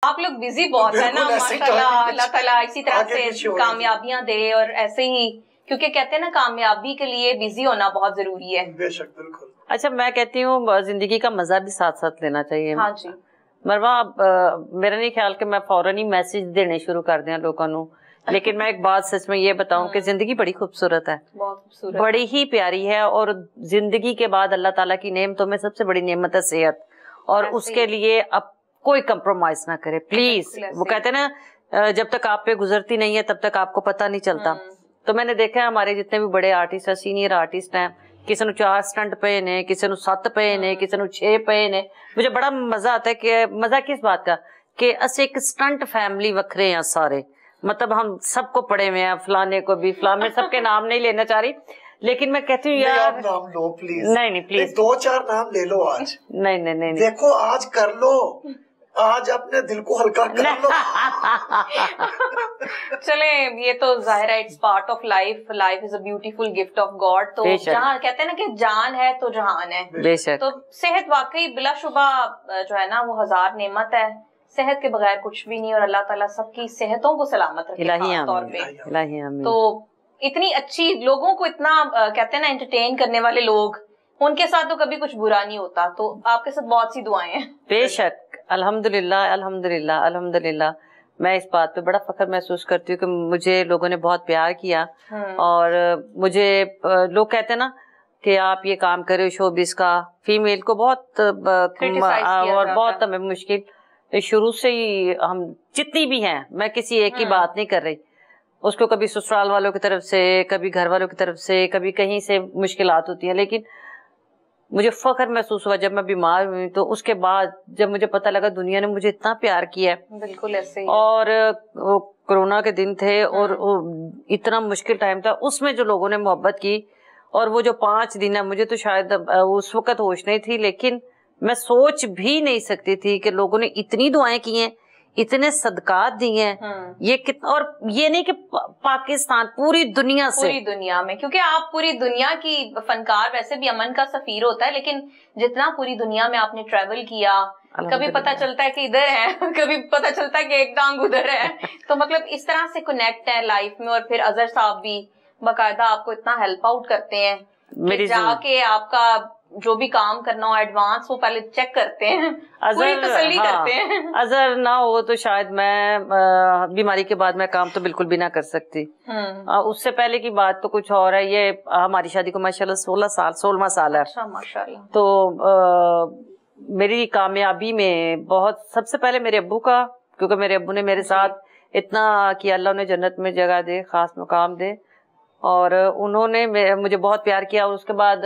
आप लोग बिजी बहुत है ना माशाल्लाह, अल्लाह ताला इसी तरह से कामयाबियां दे और ऐसे ही, क्योंकि कहते हैं ना कामयाबी के लिए बिजी होना बहुत जरूरी है। बेशक, बिल्कुल। अच्छा, मैं कहती हूँ जिंदगी का मजा भी साथ साथ लेना चाहिए। हाँ जी मरवा, मेरा नहीं ख्याल कि मैं फौरन ही मैसेज देने शुरू कर दिया लोगों को, लेकिन मैं एक बात सच में ये बताऊं कि जिंदगी बड़ी खूबसूरत है, बहुत खूबसूरत, बड़ी ही प्यारी है। और जिंदगी के बाद अल्लाह ताला की नेमतों में सबसे बड़ी नेमत है सेहत, और उसके लिए अब कोई कंप्रोमाइज ना करे प्लीज। वो कहते हैं ना जब तक आप पे गुजरती नहीं है तब तक आपको पता नहीं चलता। तो मैंने देखा है हमारे जितने भी बड़े आर्टिस्ट है, सीनियर आर्टिस्ट हैं, किसी ने 4 स्टंट पे ने, किसी ने 7 पे ने, किसी ने 6 पे ने। मुझे बड़ा मजा आता है कि मजा किस बात का कि अस एक स्टंट फैमिली वखरे हैं सारे, मतलब हम सबको पड़े हुए हैं, फलाने को भी, फलाने में सबके नाम नहीं लेना चाह रही, लेकिन मैं कहती हूँ यार आप नाम लो प्लीज। नहीं प्लीज 2-4 नाम ले लो आज। नहीं देखो आज कर लो, आज अपने दिल को हल्का कर लो। चले, ये तो जाहिर है it's part of life, life is a beautiful gift of God. तो जहाँ कहते हैं ना कि जान है तो जहान है, बेशक। तो सेहत वाकई बिलाशुबा जो है ना वो 1000 नेमत है, सेहत के बगैर कुछ भी नहीं, और अल्लाह ताला सबकी सेहतों को सलामत रखे खास तौर पे। तो इतनी अच्छी लोगों को इतना कहते हैं ना एंटरटेन करने वाले लोग, उनके साथ तो कभी कुछ बुरा नहीं होता। तो आपके साथ बहुत सी दुआएं हैं। बेशक, अल्हम्दुलिल्लाह अल्हम्दुलिल्लाह अल्हम्दुलिल्लाह। मैं इस बात पे बड़ा फख्र महसूस करती हूँ कि मुझे लोगों ने बहुत प्यार किया, और मुझे लोग कहते हैं ना कि आप ये काम करे शोबिस का, फीमेल को बहुत और बहुत हमें मुश्किल शुरू से ही, हम जितनी भी हैं, मैं किसी एक की बात नहीं कर रही, उसको कभी ससुराल वालों की तरफ से, कभी घर वालों की तरफ से, कभी कहीं से मुश्किलात होती हैं, लेकिन मुझे फख्र महसूस हुआ जब मैं बीमार हुई, तो उसके बाद जब मुझे पता लगा दुनिया ने मुझे इतना प्यार किया है। बिल्कुल ऐसे ही। और वो कोरोना के दिन थे और इतना मुश्किल टाइम था, उसमें जो लोगों ने मोहब्बत की, और वो जो 5 दिन है, मुझे तो शायद उस वक्त होश नहीं थी, लेकिन मैं सोच भी नहीं सकती थी कि लोगों ने इतनी दुआएं की हैं, इतने सदकात दिए हैं। ये कितना, और ये नहीं कि पाकिस्तान, पूरी दुनिया से, पूरी दुनिया में, क्योंकि आप पूरी दुनिया की फनकार वैसे भी अमन का सफीर होता है, लेकिन जितना पूरी दुनिया में आपने ट्रैवल किया, कभी पता चलता है कि इधर है, कभी पता चलता है कि एक टांग उधर है। तो मतलब इस तरह से कनेक्ट है लाइफ में। और फिर अजहर साहब भी बाकायदा आपको इतना हेल्प आउट करते हैं कि जाके आपका जो भी काम करना हो एडवांस, वो पहले चेक करते हैं, पूरी तसल्ली करते हैं। अजहर ना हो तो शायद मैं बीमारी के बाद मैं काम तो बिल्कुल भी ना कर सकती। उससे पहले की बात तो कुछ और है। ये हमारी शादी को माशाल्लाह 16वां साल है। अच्छा, माशाल्लाह। तो मेरी कामयाबी में बहुत सबसे पहले मेरे अब्बू का, क्योंकि मेरे अब्बू ने मेरे साथ इतना कि अल्लाह उन्हें जन्नत में जगह दे, खास मुकाम दे, और उन्होंने मुझे बहुत प्यार किया। और उसके बाद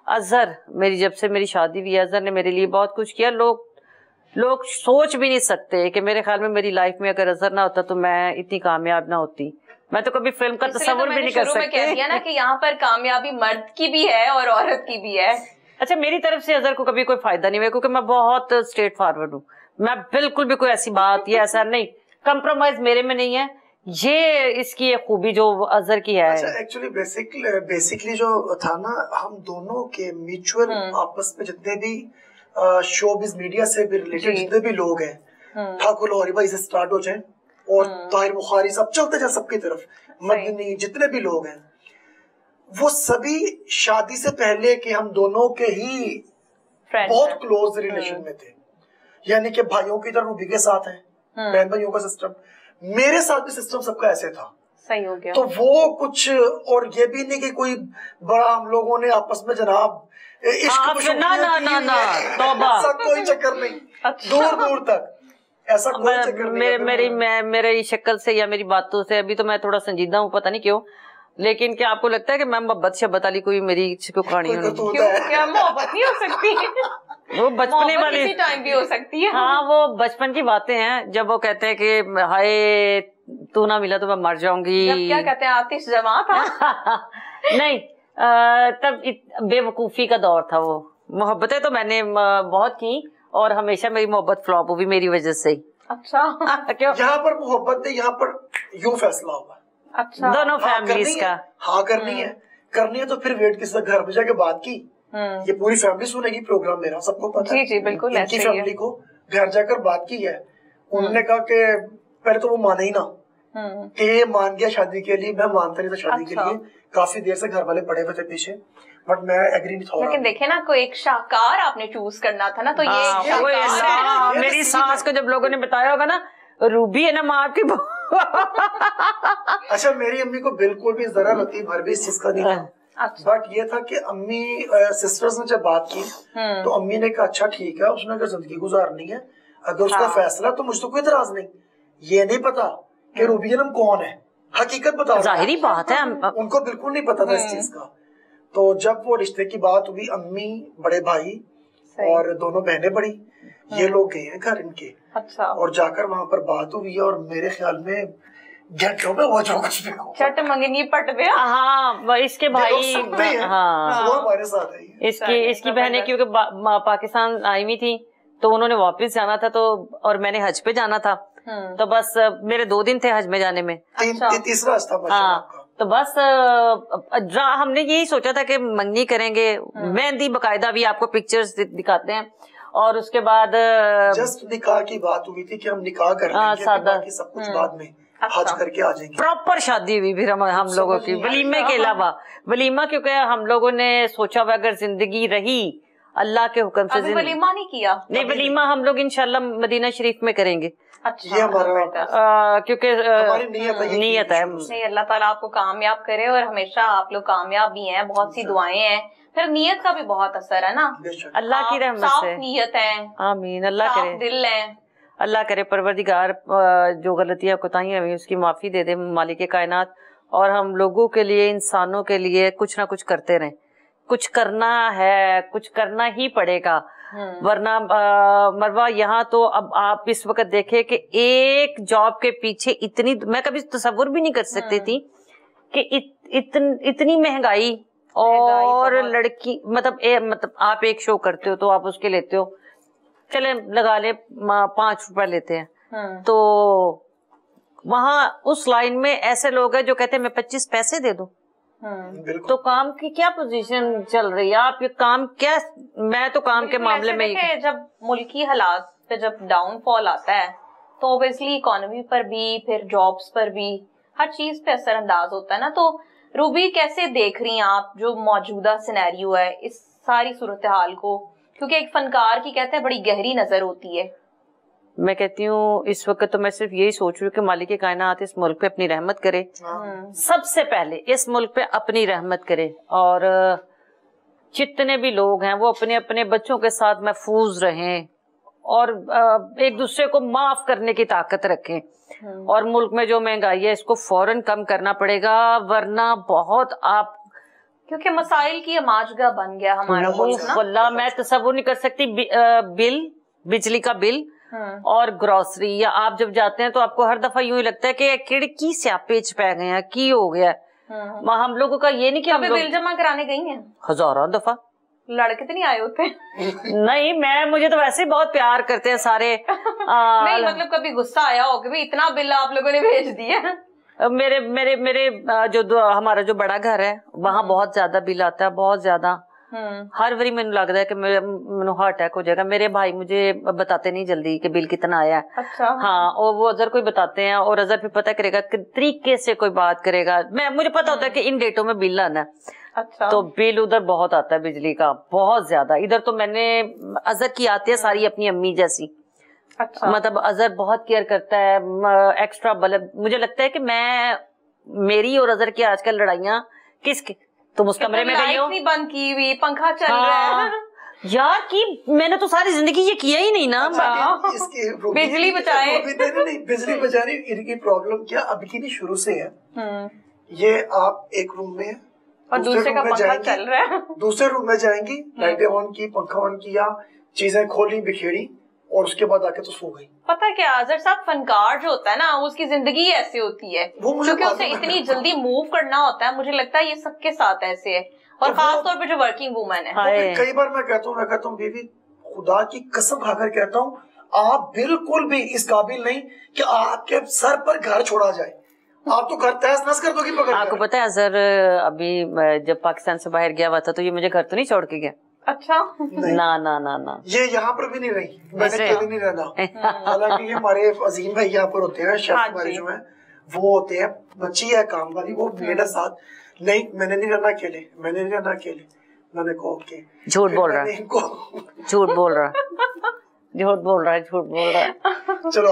अजहर, मेरी जब से मेरी शादी हुई, अजहर ने मेरे लिए बहुत कुछ किया। लोग सोच भी नहीं सकते कि मेरे ख्याल में मेरी लाइफ में अगर अजहर ना होता तो मैं इतनी कामयाब ना होती। मैं तो कभी फिल्म का तस्वीर भी नहीं कर सकती। कह दिया ना कि यहाँ पर कामयाबी मर्द की भी है और औरत की भी है। अच्छा, मेरी तरफ से अजहर को कभी कोई फायदा नहीं हुआ, क्योंकि मैं बहुत स्ट्रेट फॉरवर्ड हूँ। मैं बिल्कुल भी कोई ऐसी बात या ऐसा नहीं, कंप्रोमाइज मेरे में नहीं है। ये इसकी एक खूबी जो अजहर की है। अच्छा, एक्चुअली बेसिकली जो था ना, हम दोनों के म्यूचुअल आपस में जितने भी शोबिज़ मीडिया से भी रिलेटेड जितने भी लोग हैं, ठाकुर लाहौरी भाई से स्टार्ट हो जाए और ताहिर बुखारी, सब चलते जाए सबकी तरफ, मदनी, जितने भी लोग हैं, वो सभी शादी से पहले के हम दोनों के ही बहुत क्लोज रिलेशन में थे। यानी कि भाइयों की तरह रूबी के साथ है, बहन भाइयों का सिस्टम, मेरे साथ भी सिस्टम सबका ऐसे था। सही हो गया। तो वो कुछ, और ये भी नहीं कि कोई बड़ा हम लोगों ने आपस में जनाब इश्क ना तौबा, ऐसा कोई चक्कर नहीं। अच्छा। दूर तक ऐसा कोई चक्कर नहीं। मेरी शक्ल से या मेरी बातों से अभी तो मैं थोड़ा संजीदा हूँ, पता नहीं क्यों, लेकिन क्या आपको लगता है कि मैं मोहब्बत शब्बत वाली कोई मेरी कहानी क्या मोहब्बत नहीं हो सकती? वो बचपने वाली टाइम भी हो सकती है। हाँ, वो बचपन की बातें हैं, जब वो कहते हैं कि हाय तू ना मिला तो मैं मर जाऊंगी। जब क्या कहते हैं, आतिश जमा था। नहीं, तब बेवकूफी का दौर था। वो मोहब्बतें तो मैंने बहुत की, और हमेशा मेरी मोहब्बत फ्लॉप हुई मेरी वजह से। अच्छा। क्यों? यहाँ पर मोहब्बत नहीं, यहाँ पर यूं फैसला हुआ। अच्छा। दोनों फैमिलीज का हाँ करनी है तो फिर वेट किसी घर में जाके बात की। ये पूरी फैमिली सुनेगी प्रोग्राम मेरा, सबको पता है। जी बिल्कुल, इनकी फैमिली को घर जाकर बात की है, उन्होंने कहा कि पहले तो वो माने ही ना कि ये मान गया शादी के लिए, मैं मानता नहीं था शादी के लिए, काफी देर से घर वाले पड़े हुए थे पीछे, बट मैं एग्री नहीं था। लेकिन देखे ना, कोई एक शाहकार आपने चूज करना था ना, तो ये मेरी सास को जब लोगों ने बताया होगा ना रूबी है ना माँ आपकी अच्छा, मेरी अम्मी को बिल्कुल भी जरा रत्ती भर भी इस चीज का नहीं था। बट ये था कि अम्मी सिस्टर्स ने जब बात की तो अम्मी ने कहा अच्छा ठीक है, उसने अगर जिंदगी गुजारनी है, अगर उसका फैसला, तो मुझे तो कोई इतराज नहीं। ये नहीं पता कि रूबी जन्म कौन है, हकीकत बता, जाहिरी बात है, उनको बिल्कुल नहीं पता था इस चीज का। तो जब वो रिश्ते की बात हुई, अम्मी, बड़े भाई और दोनों बहनें पड़ी, ये लोग गए हैं घर इनके। अच्छा। और जाकर वहाँ पर बात हुई और मेरे ख्याल में घंटों में वो जो कुछ भी हो, चट मंगनी पट पे। हाँ, इसके भाई, हाँ, वो हमारे साथ है। इसकी बहनें क्योंकि पाकिस्तान आई हुई थी तो उन्होंने वापस जाना था, तो और मैंने हज पे जाना था, तो बस मेरे 2 दिन थे हज में जाने में। तीसरा था। हाँ, तो बस हमने यही सोचा था कि मंगनी करेंगे, मेहंदी बकायदा भी आपको पिक्चर्स दिखाते हैं, और उसके बाद जस्ट निकाह की बात हुई थी कि हम निकाह कर लेंगे, बाकी सब कुछ बाद में हज करके आ जाएंगे। प्रॉपर शादी हुई फिर हम लोगों की, वलीमे के अलावा। वलीमा क्योंकि हम लोगों ने सोचा हुआ अगर जिंदगी रही अल्लाह के हुक्म से, वलीमा नहीं किया। नहीं, वलीमा हम लोग इंशाल्लाह मदीना शरीफ में करेंगे। अच्छा, ये हमारा क्योंकि नीयत है। नहीं, अल्लाह ताला आपको कामयाब करे, और हमेशा आप लोग कामयाब भी हैं, बहुत सी दुआएं हैं, फिर नीयत का भी बहुत असर है ना, अल्लाह की रहमत से। साफ नीयत है, आमीन, अल्लाह करे, दिल है, अल्लाह करे परवरदिगार जो गलतियां कोताहियां हुई उसकी माफी दे दे मालिक कायनात, और हम लोगों के लिए, इंसानों के लिए कुछ ना कुछ करते रहें। कुछ करना है, कुछ करना ही पड़ेगा, वरना मरवा यहाँ तो अब आप इस वक्त देखे कि एक जॉब के पीछे इतनी, मैं कभी तसव्वुर भी नहीं कर सकती थी कि इतनी महंगाई, और लड़की मतलब आप एक शो करते हो तो आप उसके लेते हो, चले लगा ले 5 रुपए लेते हैं, तो वहाँ उस लाइन में ऐसे लोग हैं जो कहते हैं मैं 25 पैसे दे दूं। तो काम की क्या पोजीशन चल रही है, आप ये काम क्या, मैं तो काम के मामले में जब मुल्की हालात पे जब डाउनफॉल आता है तो ऑब्वियसली इकोनॉमी पर भी, फिर जॉब्स पर भी, हर चीज पे असरअंदाज होता है ना। तो रूबी कैसे देख रही हैं आप जो मौजूदा सिनेरियो है, इस सारी सूरत हाल को, क्योंकि एक फनकार की कहते हैं बड़ी गहरी नजर होती है। मैं कहती हूँ इस वक्त तो मैं सिर्फ यही सोच रही हूँ कि मालिक कायनात इस मुल्क पे अपनी रहमत करे, सबसे पहले इस मुल्क पे अपनी रहमत करे, और जितने भी लोग हैं वो अपने अपने बच्चों के साथ महफूज रहें, और एक दूसरे को माफ करने की ताकत रखें, और मुल्क में जो महंगाई है इसको फौरन कम करना पड़ेगा, वरना बहुत आप, क्योंकि मसाइल की अमाजगा बन गया हमारा मुल्क ना। वल्लाह मैं तसव्वुर नहीं कर सकती, बिल, बिजली का बिल और ग्रोसरी, या आप जब जाते हैं तो आपको हर दफा यूं ही लगता है कि खिड़की स्यापे च पै गए हैं, की हो गया। हम लोगों का ये नहीं कि हम बिल जमा कराने गई हैं हजारों दफा, लड़के तो नहीं आए होते नहीं, मुझे तो वैसे ही बहुत प्यार करते हैं सारे नहीं, मतलब कभी गुस्सा आया हो कि भाई इतना बिल आप लोगों ने भेज दिया। मेरे मेरे मेरे जो हमारा जो बड़ा घर है वहाँ बहुत ज्यादा बिल आता है, बहुत ज्यादा। हर बारी मैंने लगता है कि मैंने हार्ट अटैक हो जाएगा। मेरे भाई मुझे बताते नहीं जल्दी कि बिल कितना आया है। अच्छा। हाँ, और वो अजहर कोई बताते हैं, और अजहर भी पता करेगा कि तरीके से कोई बात करेगा। मुझे पता होता है कि इन डेटों में बिल आना है। अच्छा। तो बिल उधर बहुत आता है बिजली का, बहुत ज्यादा। इधर तो मैंने अजहर की आती है सारी अपनी अम्मी जैसी। अच्छा। मतलब अजहर बहुत केयर करता है, एक्स्ट्रा बल्ब। मुझे लगता है कि मेरी और अजहर की आजकल लड़ाइयाँ किसकी, तुम उस कमरे में गई हो, बंद की हुई, पंखा चल रहा है यार, कि मैंने तो सारी जिंदगी ये किया ही नहीं ना। बिजली बचाए, नहीं बिजली बचाने इनकी प्रॉब्लम क्या अब की नहीं, शुरू से है। ये आप एक रूम में और दूसरे का पंखा चल रहा है, दूसरे रूम में जाएंगी, लाइटें ऑन की, पंखा ऑन किया, चीजें खोली बिखेरी, और उसके बाद आके तो सो गई। पता है क्या अजहर साहब, फनकार जो होता है ना उसकी जिंदगी ऐसी होती है, क्योंकि उसे इतनी जल्दी मूव करना होता है। मुझे लगता है ये सबके साथ ऐसे है, और खास तौर पे जो वर्किंग वुमेन है। कई बार मैं कहता हूँ बीवी, खुदा की कसम खाकर कहता हूँ, आप बिल्कुल भी इस काबिल नहीं कि आपके सर पर घर छोड़ा जाए। आप तो घर तहस नहस कर दोगी पकड़। आपको पता है अजहर अभी जब पाकिस्तान से बाहर गया हुआ था तो ये मुझे घर तो नहीं छोड़ के गया। अच्छा ना ना ना ना, ये यहाँ पर भी नहीं रही, मैंने कभी नहीं रहना। हालांकि ये हमारे अजीम भाई यहाँ पर होते हैं, शेफ हमारे जो है वो होते हैं, बच्ची है काम वाली, वो मेरे साथ, नहीं मैंने नहीं रहना अकेले, मैंने नहीं रहना अकेले। मैंने कहा ओके। झूठ बोल रहा है, झूठ बोल रहा है, झूठ बोल रहा है, झूठ बोल रहा है।